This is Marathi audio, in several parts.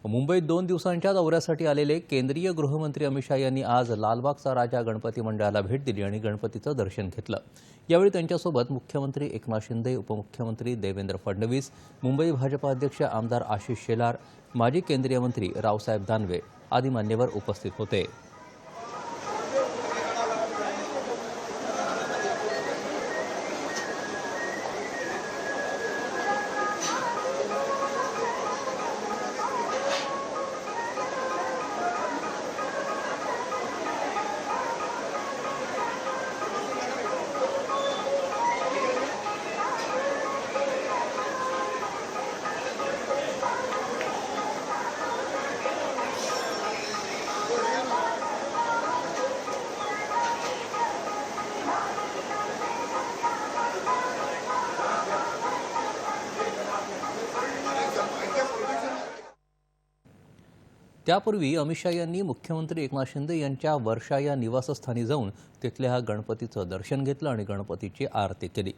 मुंबईत 2 दिवसांच्या दौऱ्यासाठी आलेले केंद्रीय गृहमंत्री अमित शाह यांनी आज लालबागचा राजा गणपती मंडळाला भेट दिली आणि गणपतीचं दर्शन घेतलं। यावेळी त्यांच्यासोबत मुख्यमंत्री एकनाथ शिंदे, उपमुख्यमंत्री देवेंद्र फडणवीस, मुंबई भाजपा अध्यक्ष आमदार आशिष शेलार, माजी केंद्रीय मंत्री रावसाहेब दानवे आदी मान्यवर उपस्थित होते। त्यापूर्वी अमित शाह यांनी मुख्यमंत्री एकनाथ शिंदे यांच्या वर्षा या निवासस्थानी जाऊन तिथल्या गणपतीचं दर्शन घेतलं आणि गणपतीची आरती केली।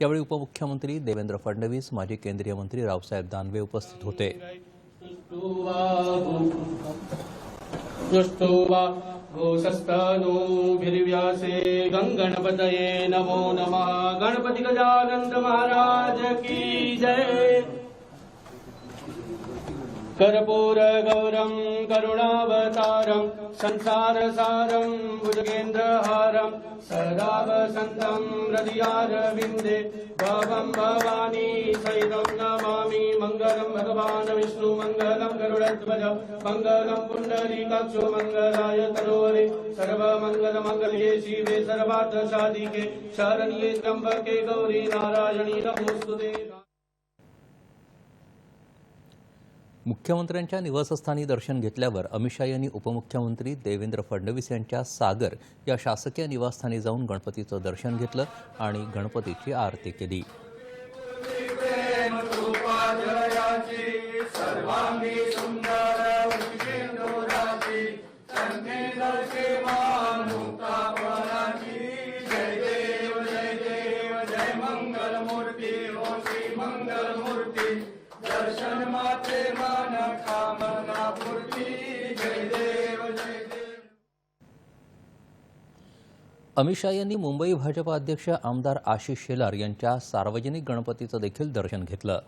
यावेळी उपमुख्यमंत्री देवेंद्र फडणवीस, माजी केंद्रीय मंत्री रावसाहेब दानवे उपस्थित होते। गणपतये नमो नमः। गणपति गजानन महाराज की जय। कर्पूर गौरम करुणावतारम संसार सारम भुजगेन्द्रहारम सदा वसंतम हृदयारविंदे भवं भवानी सहितं नमामि। मंगलम भगवान विष्णु मंगलम गरुड़ध्वज मंगलम पुंडरीकाक्षो मंगलाय तनोरे सर्वमंगल मंगल्ये शिवे सर्वार्थ साधिके शरण्ये त्र्यंबके गौरी नारायणी नमोस्तुते। मुख्यमंत्र्यांच्या निवासस्थानी दर्शन घेतल्यावर अमित शाह यांनी उपमुख्यमंत्री देवेंद्र फडणवीस यांच्या सागर या शासकीय निवासस्थानी जाऊन गणपतीचं दर्शन घेतलं आणि गणपतीची आरती केली। दर्शन मात्रे मन कामना पूर्ती जय देव जय देव। अमित शाह यांनी मुंबई भाजपा अध्यक्ष आमदार आशिष शेलार यांच्या सार्वजनिक गणपतीचं देखील दर्शन घेतलं।